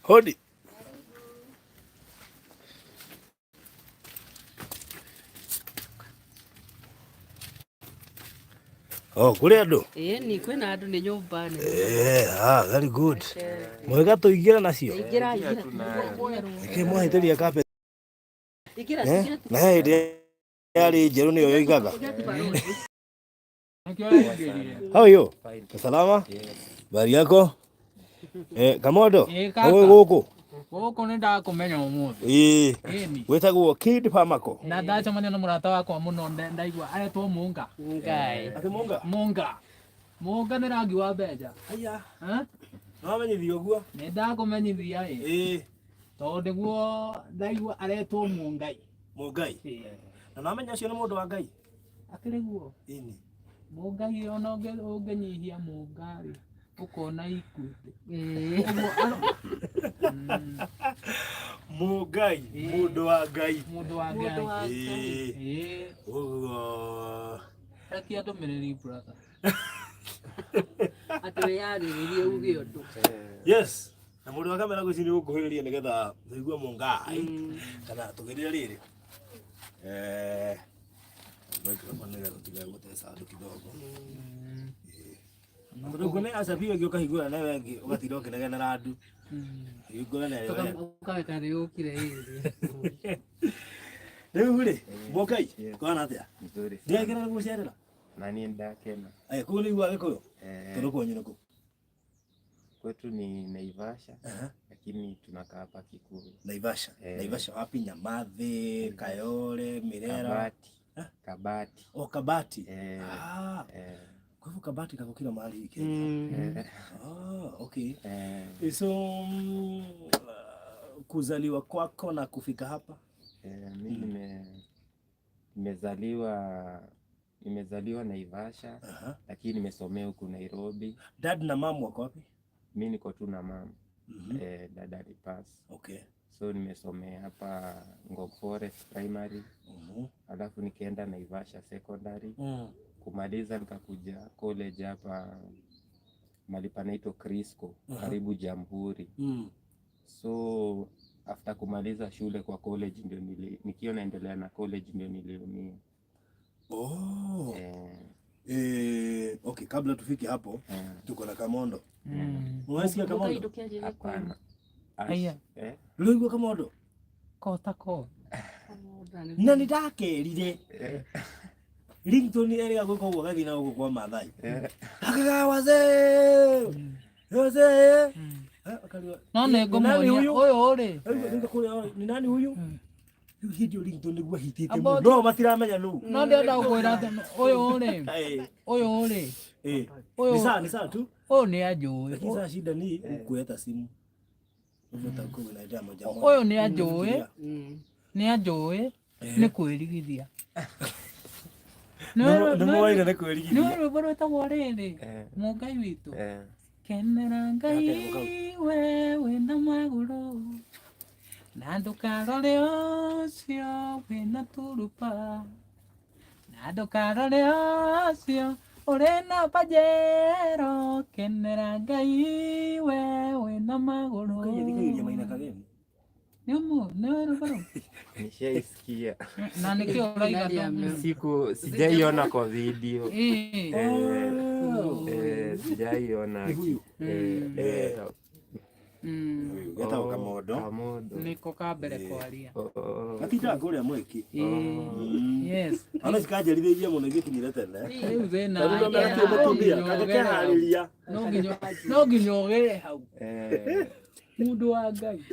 Hodi. Oh, kule andu? Ni kwina andu ni nyumbani. Very good. Mwega tuingira nacio. Ingira. Ke mwahitiria kape. Na hĩndĩ yarĩ njerũ nĩyo yoigaga. How are you? Salama? Bari yako? Kamondo, wewe gũkũ? Gũkũ nĩ ndakũmenya ũmũthĩ. Wĩtagwo Kid Pamako. Na ndacemania na mũrata wakwa mũno ndaigua aretwo Mũnga. Ati Mũnga? Mũnga. Mũnga nĩ rangi wa mbenja. Aya. Nĩwamenyithio ũguo? Nĩ ndakũmenyithia ĩ. Tondũ nĩguo ndaigua aretwo Mũngai. Mũngai? Na namenya ũcio nĩ mũndũ wa Ngai? Akĩrĩ guo. Ĩni. Mũngai ona ũngĩnyihia Mũngai ukona ikuĩte. Mũngai, mũndũ wa Ngai. Mũndũ wa Ngai. Ũguo. Rekia ndũmĩrĩri brother. Atĩ wĩyarĩrĩrie uge ũndũ. Yes. Na mũndũ wa kamera gũci nĩ gũkuhĩrĩria nĩgetha tũigue Mũngai kana tũgerie rĩrĩ. Microphone nĩgetha tũtige gũteca andũ kidogo. Tũrugune acabia gĩoka higũra na wengi ũgatira ũkĩnegenera andu. Higũra na wewe. Ũkaweka rĩu ũkire hĩndĩ. Rĩu rĩ, Mũngai, kwana atĩa? Nzuri. Ndĩagĩra gũcerera. Na niĩ ndakena. Kũu nĩ igua Gĩkũyũ? Tondũ kwanyu nĩ kũ? Kwetu ni Naivasha, lakini tunakaa hapa Kikuyu. Naivasha. Naivasha wapi? Nyamathi, Kayole, Mirera. Kabati. Kabati. Oh, Kabati. Kwa hivyo Kabati kako kila mahali hii Kenya. Okay. So kuzaliwa kwako na kufika hapa? Mimi nimezaliwa Naivasha, lakini nimesomea huku Nairobi. Dad na mom wako wapi? Mimi niko tu na mom. Dada alipass. Okay. So nimesomea hapa Ngong Forest Primary. Alafu nikaenda Naivasha Secondary. Kumaliza nikakuja college hapa mahali panaitwa Crisco, karibu Jamhuri. So after kumaliza shule kwa college ndio nikiwa naendelea na college ndio niliumia. Okay, kabla tufike hapo tuko na Kamondo. Unasikia Kamondo? Hapana. Aya. Lugha Kamondo. Kotako. Na nitakerire. Ringtone area gwĩka ũguo gathi na ũguo kwa Maathai. Akaga wazee. Wazee. No nĩ ngũmũria ũyũ rĩ. Ni nani huyu? Hidio ringtone nĩguo hitĩte mũno. No matiramenya nũ. No ndĩrenda gũkwĩra ũyũ rĩ. Ũyũ rĩ. Ni saa tu. Ũyũ nĩ anjũĩ. Lakini sasa shida ni kuweta simu. Ũyũ nĩ anjũĩ. Nĩ anjũĩ. Nĩ kwĩrigithia. Nĩmũwaire nĩ kwĩrigithia. Nĩ rwĩmbo rwĩtagwo rĩrĩ. Mũngai witũ. Kenera Ngai we wĩna magũrũ. Na ndũkarore ũcio wĩna turupa. Na ndũkarore ũcio ũrĩ na pajero. Kenera Ngai we wĩna magũrũ. Nĩ rwĩmbo. Nishaisikia. Na nikio uraiga sijaiona kwa video. Sijaiona. Getao Kamondo. Niko kabere kwaria. Atita kũrĩa mwiki. Yes. Ana sikajarithia mũno gĩkinyire tene. Rĩu thĩna kagĩkĩharĩria. No nginya ũgere hau. Mundu wa Ngai.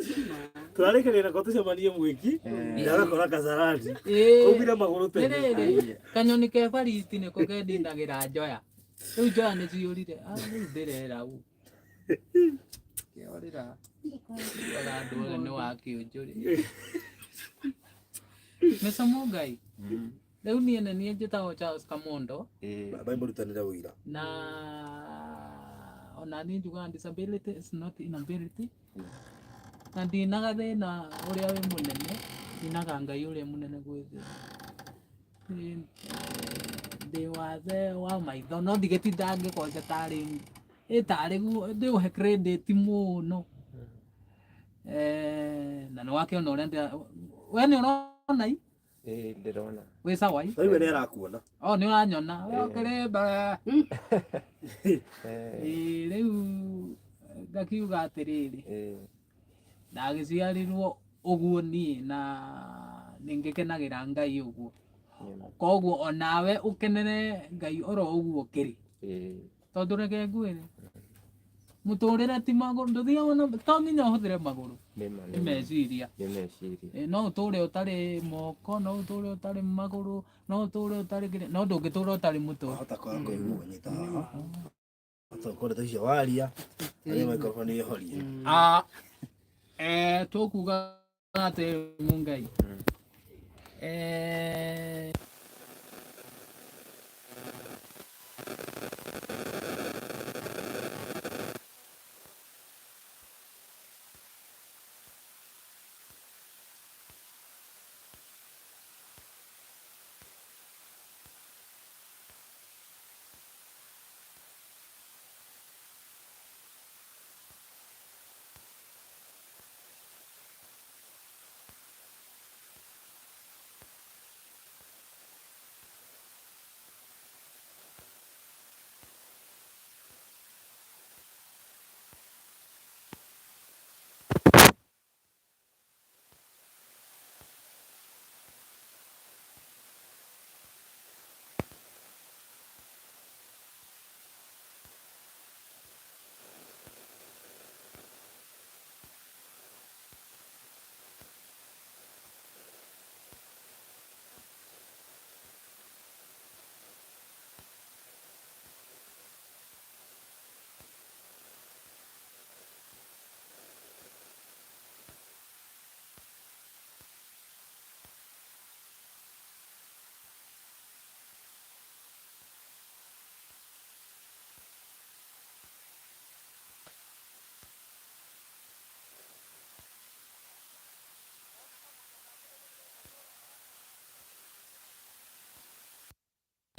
Twarĩkĩrĩra ko tucemanie mwiki. Ndagakora Kasarani. Kũmire magũrũ tene. Kanyoni ke bariti nĩ kũgendindagĩra njoya. Rĩu njoya nĩ ciũrire. Rĩu ndĩrera u. Kĩorĩra. Ora ndũre nĩ wakĩũnjũrĩ. Mr. Mũngai. Rĩu niĩ njĩtagwo Charles Kamondo. Baba mũrutanĩra ũira. Na ona niĩ njugaga disability is not inability. Na ndinaga thĩna ũrĩa wĩ mũnene, ndinaga Ngai ũrĩa mũnene gwĩthĩ. Ndĩ wathe wa maitho no ndigĩtinda ngĩkũnja tarĩ tarĩ ndĩũhe credit mũno. na nä wakä ona å rä a we nä å rona ndĩrona wä sawa iwe nä arakuona nä å ranyona we å kä rä mbere rä u ngakiuga atä rä rä ndagä ciarirwo å guo niä na nä ngä kenagä ra Ngai å guo koguo onawe å kenere Ngai oro å guo kä rä tondå reke ngwä re må tå rä re ti magå rå ndå thiaga to nginya å hå thä re magå rå nä meciria no å tå re å tarä moko no å tå re å tarä magå rå no å tå re å tarä no ndå ngä tå ra å tarä må twe hota kwa kũigua nyita haha tũkore tũcio waria arĩa microphone ĩhorie tå kuga atä må Ngai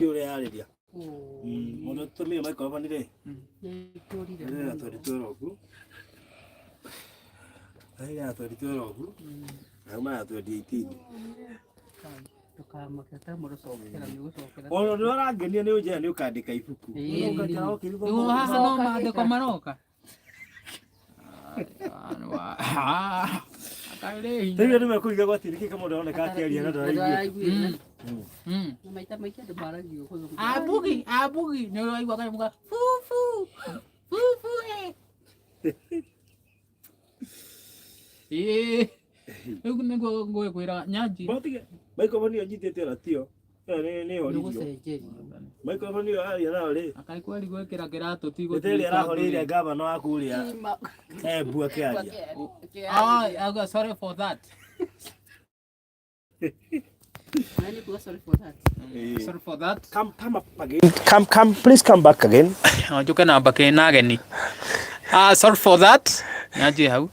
ũrĩa yarĩria mũndũ tũmĩre microphone rĩ nĩ tũritũra ũguo na tũritũra ũguo na ma twendia itini ona nĩ ũrangenia nĩ ũnjĩra nĩ ũkandĩka ibuku haha no mandĩko maroka Tĩrĩa nĩ mekũiga gwatirĩ KAMONDO oneka akĩaria na ndaraigua maita maingĩ andũ maragio abugi nĩ ũraigua kanyamũ ka fufu rĩu nĩguo ngũkwĩra nyanji microphone ĩyo nyitĩte ona tio nĩ horirio microphone ĩyo aria nayo rĩ akai kweri gwĩkĩra kĩratũ ĩrĩa arahorĩire ngavana wa kũrĩa Embu akĩaria sorry for that sorry for that come up again please come back again njuke namba kĩna ageni sorry for that nyanji hau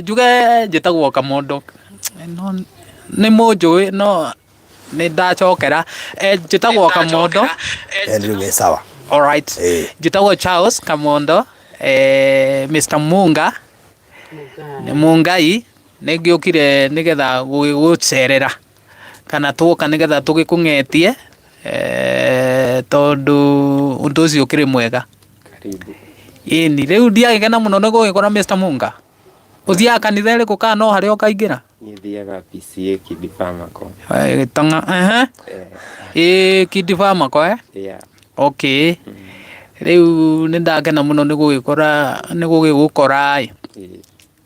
njuge njĩtagwo KAMONDO no nĩ mũnjũĩ no nĩ ndacokera njĩtagwo KAMONDO nĩ sawa alright njĩtagwo Charles KAMONDO Mr Munga nĩ Mungai nĩ ngĩũkire nĩgetha gũgũcerera kana twoka nĩgetha tũgĩkũng'etie tondũ ũndũ ũcio ũkĩrĩ mwega ĩni rĩu ndiagĩkena mũno nĩ gũgĩkora Mr Munga ũthiaga kanitha ĩrĩkũ kana no harĩa ũkaingĩra thiaga PCA Kid Pharmaco gĩtong'a Kid Pharmaco okay rĩu nĩ ndakena mũno nĩ gũgĩgũkora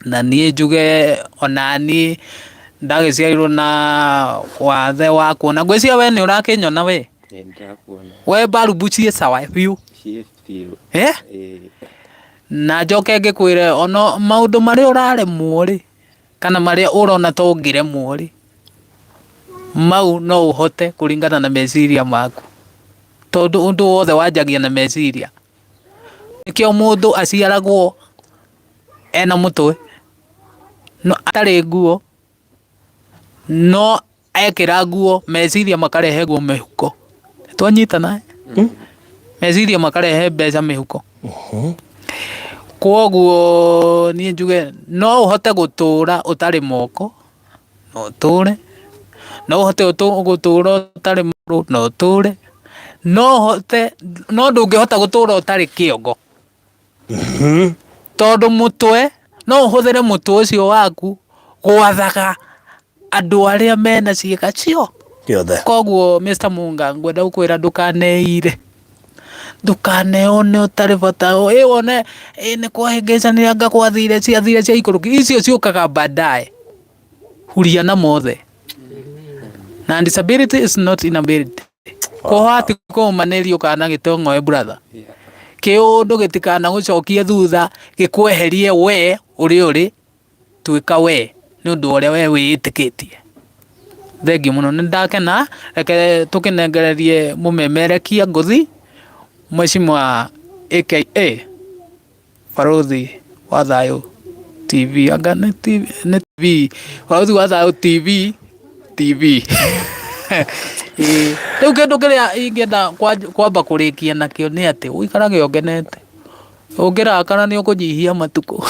na niĩ njuge ona niĩ ndagĩciarirwo na wathe wa kuona ngwĩciria we nĩ ũrakĩnyona we we mbarubu ciĩ sawa biũ na njoke ngĩkwĩre ona maũndũ marĩa ũraremwo rĩ kana marĩa ũrona to ngĩremwo rĩ mau no ũhote kũringana na meciria maku tondũ ũndũ wothe wanjagia na meciria nĩkĩo mũndũ aciaragwo ena mũtwe no atarĩ nguo no ekĩra nguo meciria makarehe nguo mĩhuko twanyitana meciria makarehe mbeca mĩhuko Koguo niĩ njuge no ũhote gũtũũra ũtarĩ moko no ũtũũre, no ũhote gũtũũra ũtarĩ magũrũ no ũtũũre, no ndũngĩhota gũtũũra ũtarĩ kĩongo. Tondũ mũtwe no ũhũthĩre mũtwe ũcio waku gwathaga andũ arĩa mena ciĩga cio ciothe. Koguo Mr. Munga ngwenda gũkwĩra ndũkaneire, ndũkaneone ũtarĩ bata. Wone nĩ kwahĩngĩcanĩra ngakwathire ciathire cia ikũrũki icio ciũkaga baadaye. Huria na mothe. Na disability is not inability. Kohati kũmanĩrio kana gĩtongoe brother. Kĩũndũ gĩtikana gũcokie thutha gĩkweherie we ũrĩ tuĩka we nĩ ũndũ ũrĩa we wĩĩtĩkĩtie. Thengiũ mũno nĩ ndakena. Reke tũkĩnengererie mũmemerekia ngũthi Mheshimiwa AKA Barothi wa Thayũ TV. Anga nĩ TV Barothi wa Thayũ TV. Rĩu kĩndũ kĩrĩa ingĩenda kwamba kũrĩkia nakĩo nĩ atĩ ũikarage ũngenete. Ũngĩrakara nĩ ũkũnyihia matukũ.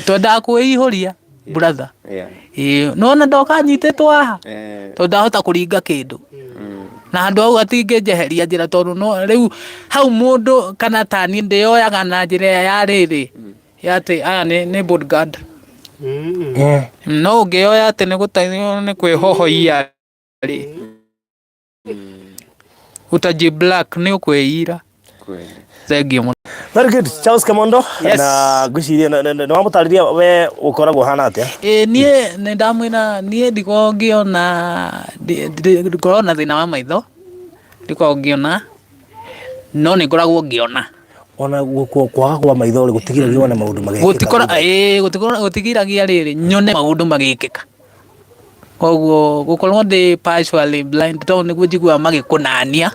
Twendaga kwĩihũria brother. Nona ndokanyitĩtwo haha tondũ ndahota kũringa kĩndũ na andũ au atingĩnjeheria njĩra tondũ no rĩu hau mũndũ kana tani ndĩyoyaga na njĩra ya rĩrĩ atĩ aya nĩ bodyguard. No ũngĩyoya atĩ nĩ gũteithio nĩ kwĩhohoia rĩ utaji black nĩ ũkwĩira. Thengiũ mũno. Very good. Charles Kamondo. Na ngwĩciria nĩ wamũtarĩria we ũkoragwo hana atĩa? Niĩ nĩ ndamwĩra niĩ ndikoragwo ngĩona thĩna wa maitho. Ndikoragwo ngĩona no nĩ ngoragwo ngĩona. Ona kwaga kwa maitho gũtigiragia wone maũndũ magĩkĩka. Gũtigiragia rĩrĩ nyone maũndũ magĩkĩka. Koguo gũkorwo ndĩ partially blind tondũ nĩguo njiguaga magĩkũnania.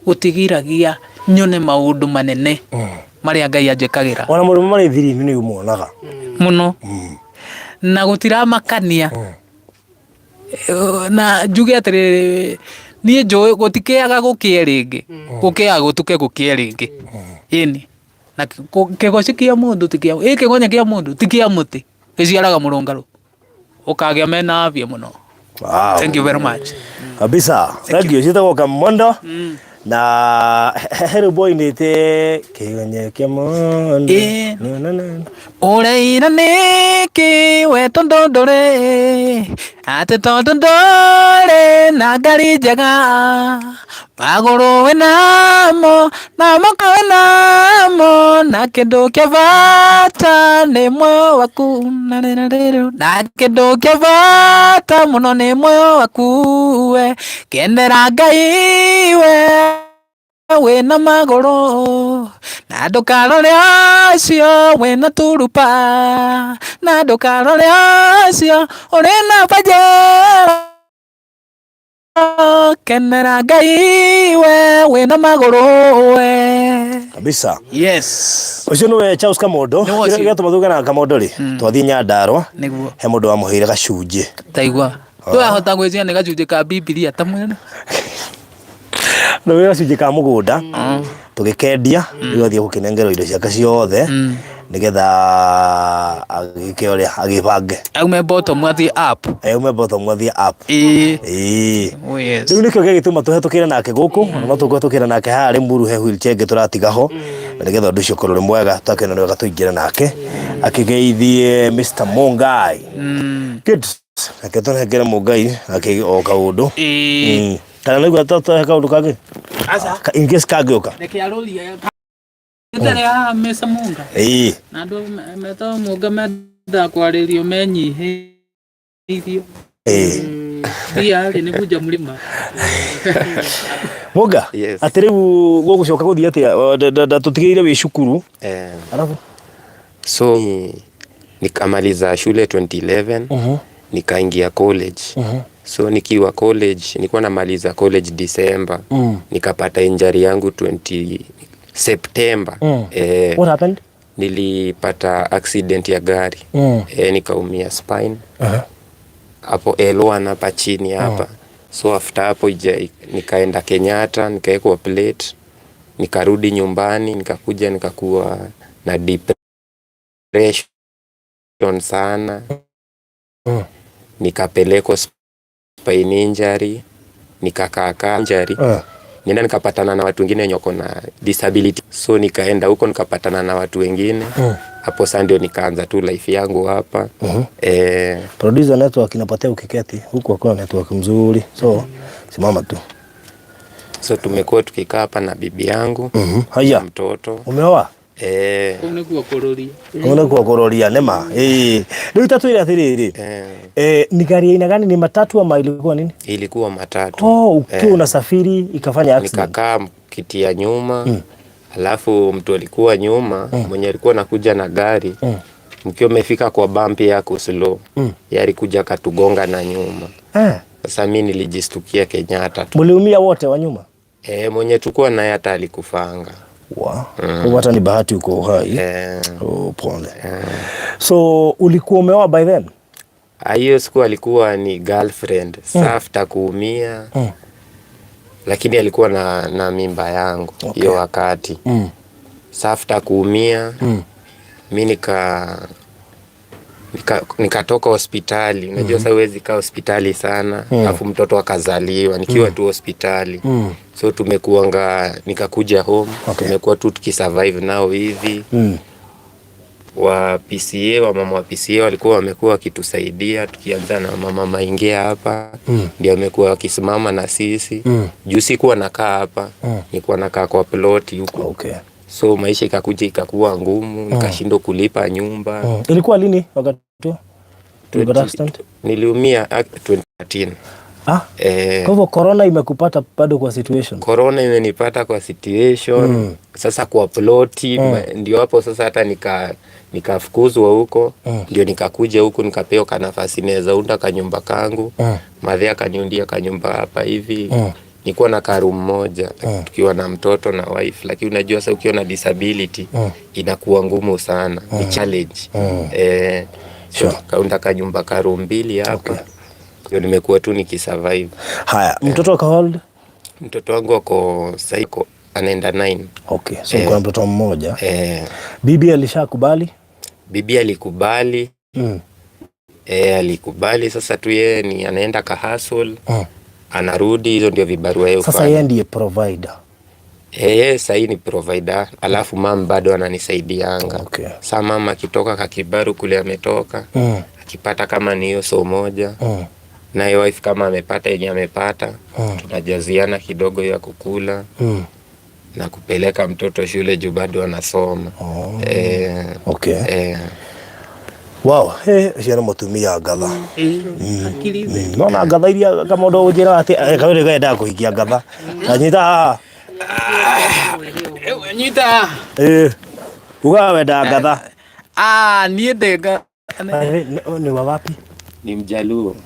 Gũtigiragia nyone maũndũ manene marĩa Ngai anjĩkagĩra. Ona mũndũ marĩ thiri-inĩ nĩ umuonaga mũno na gũtiramakania. Na njuge atĩrĩrĩ niĩ njũĩ gũtikĩaga gũkĩe rĩngĩ, gũkĩaga gũtuke gũkĩe rĩngĩ. Ĩni na kĩgoci kĩa mũndũ ti kĩa kĩgonya kĩa mũndũ ti kĩa mũtĩ gĩciaraga mũrũngarũ ũkagĩa mena afya mũno. Thank you very much. Kabisa. Thank you. Sitagwo Kamondo. Na hero boy nĩte kĩgonya kĩa mũndũ. Ũreira nĩkĩ we tondondore atĩ tondondore na ngari njega magũrũ wĩnamo na moko wĩnamo na kĩndũ kĩa bata nĩ muoyo waku na kĩndũ kĩa bata mũno nĩ muoyo waku we kendera Ngai we wĩna magũrũ na ndũkarore acio wĩna turupa na ndũkarore acio ũrĩ na banjera kenera Ngai we wĩna magũrũ we. Kabisa. Yes. Ũcio nĩwe Charles Kamondo. Gĩatũma tuge na Kamondo rĩ twathiĩ Nyandarua he mũndũ wamũheire gacunjĩ. Taigua twahota gwĩciria nĩ gacunjĩ ka Bibilia ta mwene. No wĩra gacunjĩ ka mũgũnda tũgĩkendia nĩgũthiĩ gũkĩnengerwo indo ciake ciothe nĩgetha agĩke ũrĩa agĩbange aume bottom athiĩ up. Aume bottom athiĩ up. Rĩu nĩkĩo gĩgĩtũma tũhetũkĩre nake gũkũ no tũkĩhetũkĩra nake harĩ Muruhe wheelchair tũratiga ho na nĩgetha ũndũ ũcio ũkorwo ũrĩ mwega twakena nĩ wega tũingĩre nake akĩgeithie Mr. Mungai. Good. Reke tũnengere Mungai o kaũndũ. Kana nĩguo tũhe kaũndũ kangĩ in case kangĩũka reke arũria ndere haha Mr. Munga. Na andũ metagwo Munga menda kwarĩrio menyihĩirio. Thiarĩ nĩ bunja mũrĩma. Munga atĩ rĩu gũgũcoka gũthiĩ atĩa tũtigĩire wĩ cukuru. Alafu so nikamaliza shule 2011 nikaingia college. So nikiwa college nilikuwa namaliza college December nikapata injury yangu 20 September. What happened? Nilipata accident ya gari. Nikaumia spine. Hapo L1 hapa chini hapa. So after hapo nikaenda Kenyatta nikawekwa plate. Nikarudi nyumbani nikakuja nikakuwa na depression sana. Nikapelekwa spine injury, nikakaa injury. Nenda nikapatana na watu wengine wenye wako na disability. So nikaenda huko nikapatana na watu wengine. Hapo sasa ndio nikaanza tu life yangu hapa. Producer network inapatia ukiketi huko kwa network mzuri. So simama tu. So tumekuwa tukikaa hapa na bibi yangu. Haya. Mtoto. Umeoa? Umekuwa kororia nema. Ndio itatu ile athiri. Ni gari aina gani, ni matatu ama ilikuwa nini? Ilikuwa matatu. Ukiwa unasafiri ikafanya accident. Nikakaa kiti ya nyuma. Alafu mtu alikuwa nyuma mwenye alikuwa anakuja na gari. Mkiwa umefika kwa bump ya slow. Yeye alikuja katugonga na nyuma. Sasa mimi nilijistukia Kenyatta tu. Mliumia wote wa nyuma? Mwenye tulikuwa naye hata alikufanga. Hata ni bahati uko hai. Pole. So ulikuwa umeoa by then? Hiyo siku alikuwa ni girlfriend. After kuumia. Lakini alikuwa na mimba yangu hiyo wakati. After kuumia mimi nikatoka hospitali. Unajua sasa huwezi kaa hospitali sana. Alafu mtoto akazaliwa nikiwa tu hospitali. So nikakuja home. Tumekuwa tu tukisurvive nao hivi. Wa mama wa PCA walikuwa wamekuwa wakitusaidia, tukianza na mama Maingia hapa. Ndio wamekuwa wakisimama na sisi. Juu sikuwa nakaa hapa. Nilikuwa nakaa kwa plot huko. So maisha ikakuwa ngumu, nikashindwa kulipa nyumba. Ilikuwa lini wakati huo? Niliumia 2013. Kwa hivyo corona imekupata bado kwa situation? Corona imenipata kwa situation. Sasa kwa ploti ndio hapo sasa hata nikafukuzwa huko. Ndio nikakuja huku nikapewa nafasi naweza unda kanyumba kangu. Madhia kaniundia kanyumba hapa hivi. Nilikuwa na karu mmoja tukiwa na mtoto na wife, lakini unajua sasa ukiwa na disability inakuwa ngumu sana. Ni challenge. Kaunda kanyumba karu mbili hapa. Ndio nimekuwa tu nikisurvive. Haya, mtoto wako hold? Mtoto wangu ako saiko anaenda 9. So kuna mtoto mmoja. Bibi alishakubali? Bibi alikubali. Alikubali. Sasa tu yeye ni anaenda ka hustle. Anarudi, hizo ndio vibarua yeye. Sasa yeye ndiye provider. Sasa ni provider. Alafu mama bado ananisaidianga. Sasa mama akitoka kakibaru kule ametoka. Akipata kama ni hiyo so moja. Naye wife kama amepata yenye amepata. Tunajaziana kidogo ya kukula. Na kupeleka mtoto shule juu bado anasoma. Wow, ciana mutumia ngatha. Nona ngatha iria Kamondo ujira ati kawire gaenda kuhikia ngatha. Anyita. Nyita. Uga wenda ngatha. Niĩ ndenga. Ni wa wapi? Ni Mjaluo.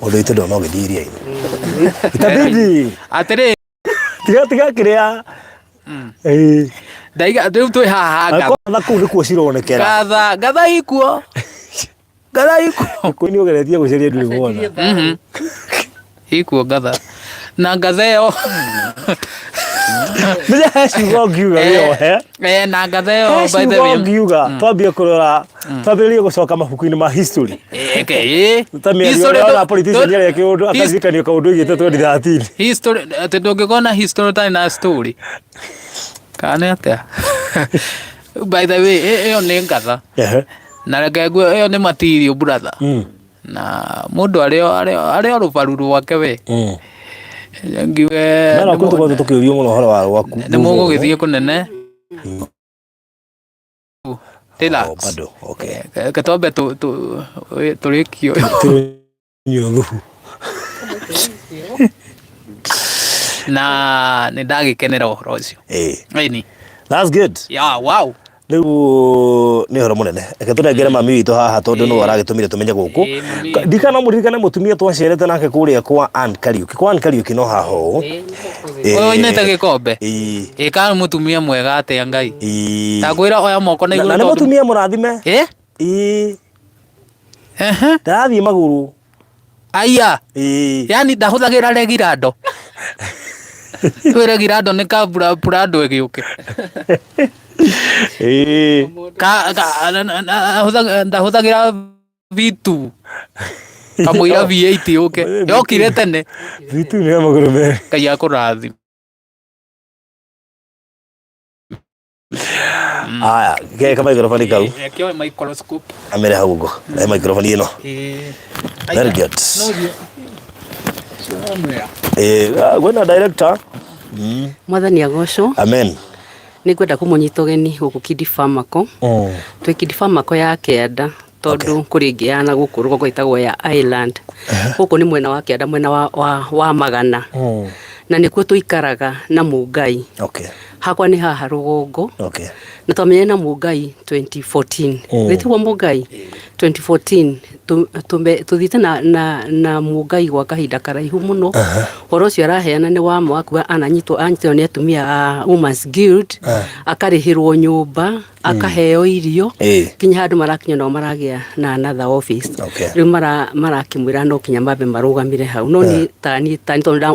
Ndo ndo no githiria. Itabidi. Atire. Tiga kiria. Daiga rĩu twĩ haha gatha kũu nĩkuo cironekera. Gatha ikuo. Gatha ikuo. Kwani ũgeretie gũcaria ndũrĩ wona. Ikuo gatha. Na gatha ĩyo. Nĩ ciugo ngiuga wĩyo na gatha ĩyo by the way. Ngiuga twambie kũrora twambĩrĩrie gũcoka mabuku-inĩ ma history. History ya politician ya kĩũndũ akazikania kaũndũ igĩte 2013. History atĩ ndũngĩkorwo na history tani na story. Kana atia. By the way, ĩyo nĩ ngatha. Na reke nguo ĩyo nĩ material brother. Na mũndũ arĩ rũbaru rwake we. Ngiwe na kũndũ tũkĩũrio mũno ũhoro wa rwaku. Nĩ mũgũgĩthiĩ kũnene. Relax. Bado, okay. Katombe tũrĩkio. Nyũthũ. Na nĩ ndagĩkenera ũhoro ũcio. Ĩni. That's good. Yeah, wow. Rĩu nĩ horo mũnene. Reke tũnengere mami witũ haha tondũ nĩ aragĩtũmire tũmenye gũkũ. Ndikana mũririkane mũtumia twacerete nake kũrĩa kwa AND Kariuki. Kwa AND Kariuki no haha ũũ. Oinĩte gĩkombe. Kana mũtumia mwega atĩa Ngai. Ndakwĩra oya moko na igũrũ. Na nĩ mũtumia mũrathime. Ndarathiĩ magũrũ. Aya. Yani ndahũthagĩra regirando. Twĩre girando nĩ ka purando ĩgĩũke. ndahuthagira vitu kamwira V8 yuke yokire tene vitu ni maguru me Ngai akurathi. Aya, kama microphone kau. Kio microscope. Amere haugo. Na microphone ino. Very good. Gwena director. Mwathani agocwo. Amen. Nĩ ngwenda kũmũnyita ũgeni gũkũ Kidi Pharmaco. Twĩ Kidi Pharmaco ya Kĩanda tondũ kũrĩ ĩngĩ ya na gũkũ rũgongo ĩtagwo ya Island. Gũkũ nĩ mwena wa Kĩanda, mwena wa Magana. Na nĩkuo tũikaraga na Mũngai. Okay. Hakwa nĩ haha rũgongo. Okay. Na twamenye na Mũngai 2014. Wĩtagwo Mũngai 2014 tuthiĩte na Mũngai gwa kahinda karaihu mũno. Ũhoro ũcio araheana nĩ wa mwaku anyitwo nĩ atumia a Women's Guild, akarĩhĩrwo nyũmba, akaheo irio, kinya handũ marakinya no maragĩa na another office. Rĩu marakĩmwĩra no kinya mambe marũgamire hau. No nĩ tani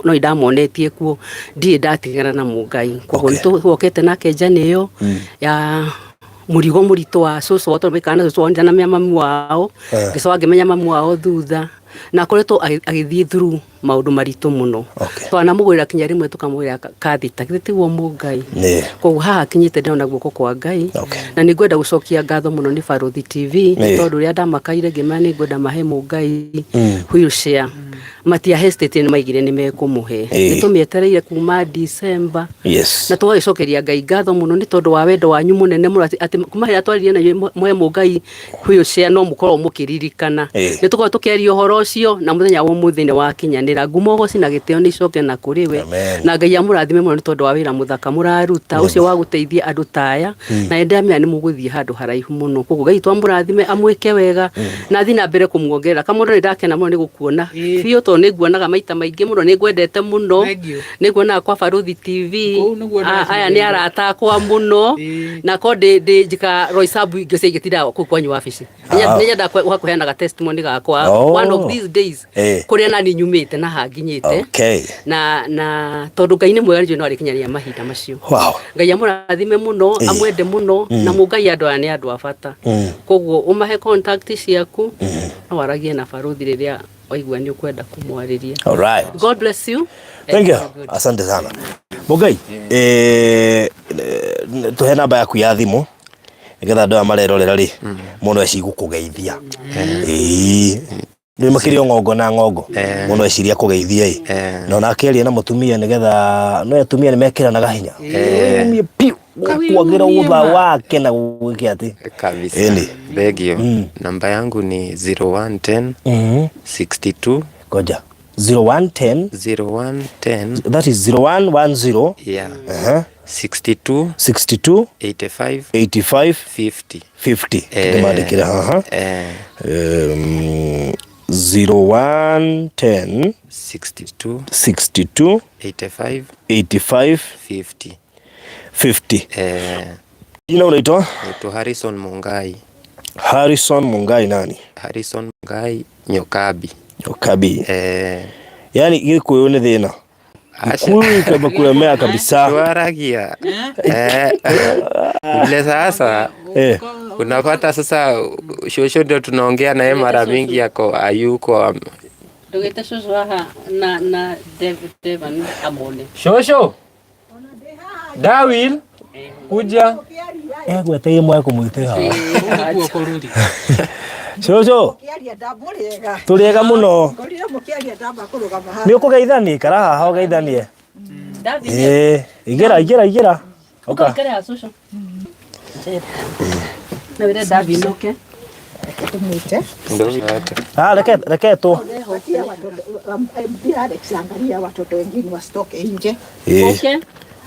no ndamonetie kuo ndiĩ ndatigana na Mũngai. Koguo nĩtũhokete nake njane ĩyo ya murigo mũritũ wa cũcũ wao, tondũ maikara na cũcũ wao na mami wao, ngĩcoka ngĩmenya mami wao thutha, na akoretwo agĩthiĩ through maũndũ maritũ mũno. Twanamũgũrĩra kinya rĩmwe tũkamwĩra kathita githĩ tiguo Mũngai. Koguo haha kinyĩte ndĩrona guoko kwa Ngai, na nĩ ngwenda gũcokia ngatho mũno nĩ Barũthi TV, tondũ rĩrĩa ndamakaire ngĩmera nĩ ngwenda mahe Mũngai wheelchair. Matia hesitate nĩ maigire nĩ mekũmũhe. Nĩ tũmĩetereire kuma December, na tũgagĩcokeria Ngai ngatho mũno nĩ tondũ wa wendo wanyu mũnene mũno atĩ kuma hĩndĩ twaririe na mwe Mũngai wheelchair no mũkorwo mũkĩririkana. Nĩ tũkorwo tũkĩaria ũhoro ũcio na mũthenya wa ũmũthĩ nĩ wakinyanĩra. Ngumo goci na gĩtĩo nĩ icoke na kũrĩ we, na Ngai amũrathime mũno nĩ tondũ wa wĩra mũthaka mũraruta ũcio wa gũteithia andũ taya, na ndamenya nĩ mũgũthiĩ handũ haraihu mũno. Koguo Ngai twamũrathime amwĩke wega na thiĩ na mbere kũmuongerera. Kamondo nĩ ndakena mũno nĩ gũkuona biũ, tondũ nĩ nguonaga maita maingĩ mũno, nĩ ngwendete mũno, nĩ nguonaga kwa Barũthi TV, aya nĩ arata akwa mũno, na ko njika Roysabu ingĩcio ingĩtinda kũu kwanyu wabici. Nĩ nyenda kũheanaga testimony gakwa one of these days kũrĩa nani nyumĩte na hanginyĩte. Na tondũ Ngai nĩ mwega nĩ no arĩkinyaria mahinda macio. Ngai amũrathime mũno, amwende mũno, na Mũngai andũ aya nĩ andũ a bata. Koguo ũmahe contact ciaku no waragie na Barũthi rĩrĩa waigua nĩ ũkwenda kũmwarĩria. All right. God bless you. Thank you. Asante sana. Mũngai, tuhe namba yaku ya thimũ nĩgetha andũ aya marerorera rĩ mũno ecigũkũgeithia. Nĩ makĩria ng'ongo na ng'ongo mũno eciria kũgeithia no nakĩaria na mũtumia nĩgetha no atumia nĩ mekĩranaga hinya piu kuagira utha wake na gwĩke atĩ kabisa. Thegio. Namba yangu ni 0110 62 koja 0110 that is 0110 62 85 50 ndĩmandĩkĩre haha 0110 62 85 50. Jina unaitwa? Naitwa Harrison Mungai. Harrison Mungai nani? Harrison Mungai Nyokabi. Yani Gĩkũyũ nĩ thĩna. Kuri kama kulemea kabisa. Tuaragia. Ile sasa unapata sasa shosho ndio tunaongea naye mara mingi yako hayuko. Ndogete shosho haha na Devon amone. Shosho. Dawil kuja. Gwete imwe kumwite haha. Shosho. Turiega mũno. Nĩ ũkũgeithani kara haha ũgeithanie. Igera. Oka. Ikara shosho. Na wĩra David oke. Reke tu. Watoto wengine wasitoke nje.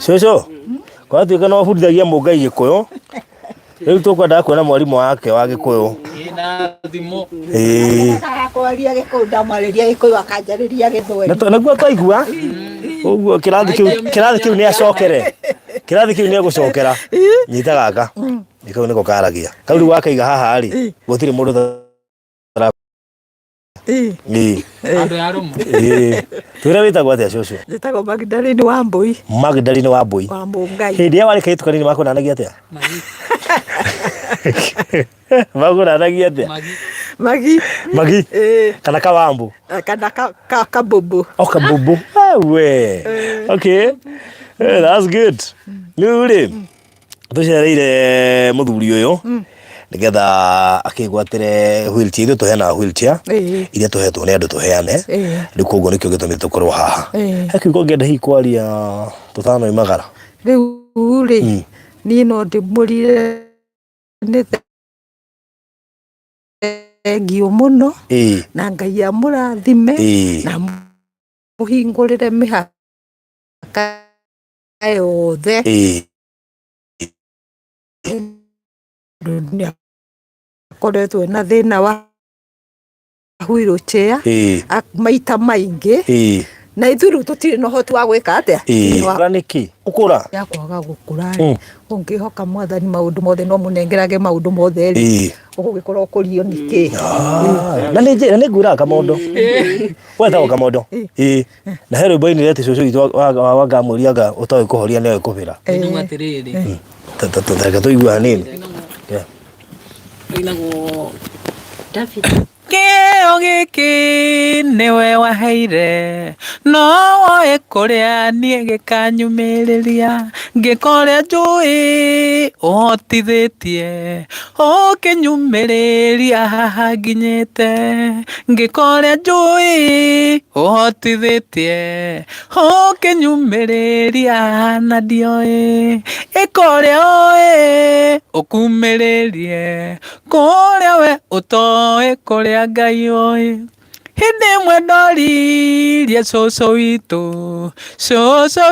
Shosho. Kwa tuĩka no bundithagia Mũngai Gĩkũyũ. Rĩu tũkwenda kuona mwarimũ wake wa Gĩkũyũ. Na thimo. Akwaria Gĩkũyũ ndamarĩria Gĩkũyũ akanjarĩria Gĩthweri. Naguo twaigua. Ũguo kĩrathi kĩu nĩ acokere. Kĩrathi kĩu nĩ egũcokera. Nyita gaka. Gĩkũyũ nĩko karagia. Kau rĩu wakaiga haha rĩ, gũtirĩ mũndũ Andu ya rumu. Twira witagwo atia cucu? Njĩtagwo Magdalene wa Mbui. Magdalene wa Mbui. Wa Mũngai. Hĩndĩ ĩrĩa warĩ kairĩtu kanini makunanagia atia? Makunanagia atia? Magi. Kana Kawambu. Kana Kabubu. Oh, Kabubu. We. Okay. That's good. Nuri. Tucereire muthuri uyu. Nigetha akigwatire wheelchair ithu tuheana wheelchair iria tuhetwo ni andu tuheane riu koguo nikio gitumi tukorwo haha akiugo ngenda hi kwaria tutano imagara riu ri ni no ndimurire ni thengio muno na Ngai amurathime na muhingurire mihaka yothe dunia koretwo na thina wa wheelchair maita maingi na ithuru tutire no hoti wa gwika atia niki ukura ya kwaga gukura ungihoka mwathani maundu mothe no munengerage maundu mothe ri ugugikorwo ukurio niki na ni ngura Kamondo wetagwo Kamondo na hero boy ni leti cucu itu wa ngamuriaga utoe kuhoria ni ikubira Nĩ atiriri. Tata tuigua hanini Inagwo David. Kĩo gĩkĩ nĩwe waheire no woĩ kũrĩa niĩ gĩkanyumĩrĩria ngĩkorĩa njũĩ ũhotithĩtie ũkĩnyumĩrĩria haha nginyĩte ngĩkorĩa njũĩ ũhotithĩtie ũkĩnyumĩrĩria na ndioĩ ĩkorĩa ũĩ ũkumĩrĩrie kũrĩa we ũtoĩ kũrĩa Ngai oĩ hindi ĩmwe ndoririe cũcũ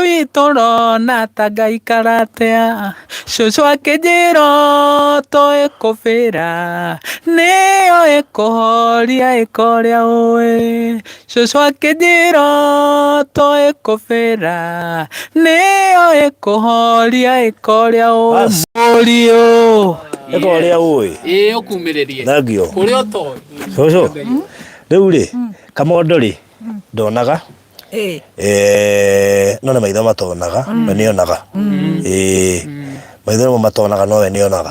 witũ rona ta ngaikara atia cũcũ akĩnjĩra ũtoĩ kũbĩra nĩoĩ kũhoria ĩkorĩa ũĩ cũcũ akĩnjĩra ũtoĩ kũbĩra nĩoĩ kũhoria ĩkorĩa ũĩ mũriũ ĩkorĩa ũĩ ũkumĩrĩrie thagio kũrĩa ũtoĩ cũcũ riu ri Kamondo ri ndonaga no nĩ maitho matonaga na nĩonaga maitho matonaga no we nĩonaga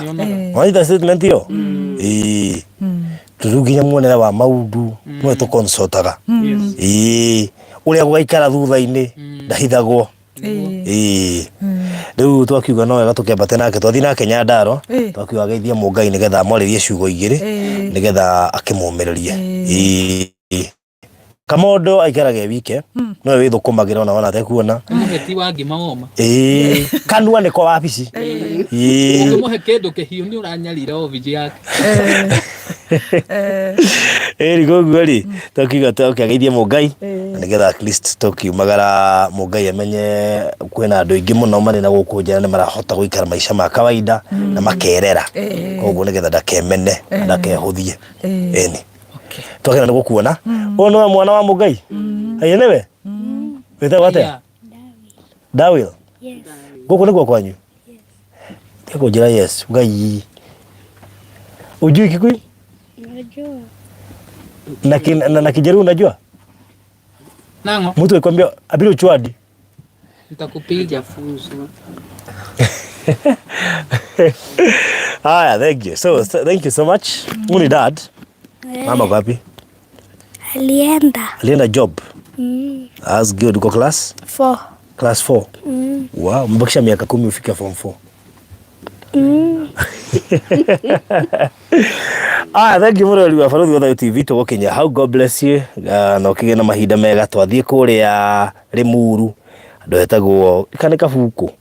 waita statement iyo turuginya muonere wa maundu no tukonsultaga uria gwaikara thutha-ini ndahithagwo riu twakiuga no wega tukembate nake twathi nake Nyandarua twakiuga geithie Mũngai nigetha amwaririe ciugo igiri nigetha akimumiririe Kamondo aikaraga wike no we withukumagira ona wana tekuona muheti wa ngima woma kanua niko wabici umuhe kindu kihiu ni uranyarira office yake koguo ri twakiuga tukiageithie Mũngai nigetha at least tukiumagara Mũngai amenye kwina andu aingi muno mari na guku njara ni marahota guikara maisha ma kawaida na makerera koguo nigetha ndakemene ndakehuthie eni twakena nĩ gũkuona ũyũ nĩwe mwana wa Mũngai haya nĩwe wĩtagwo atĩa Dawil gũkũ nĩguo kwanyu tiga kũnjĩra yes Ngai ujui Kikuyu na Kijaruo unajua nango mtu akwambia abiri uchwadi Nitakupiga funzo. Haya, thank you. So thank you so much. Muni dad. Mama wapi? Alienda job. That's good. Uko class? 4. Class 4. Wow, mbakisha miaka 10 ufika form 4. Thank you very much for the TV to Kenya. How God bless you. Na ukige na mahinda mega twathie kuria Rimuru. Andu etagwo kana kabuku.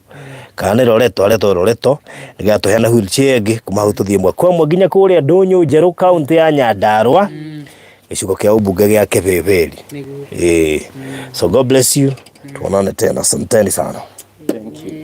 Kana Loreto niga tuheana wheelchair ngi kuma hau tuthie mwako mwe nginya kuria Ndunyu Njeru county ya Nyandarua. Gicigo kia ubunge gia Kebeberi. So God bless you. Tuonane tena. Asanteni sana. Thank you.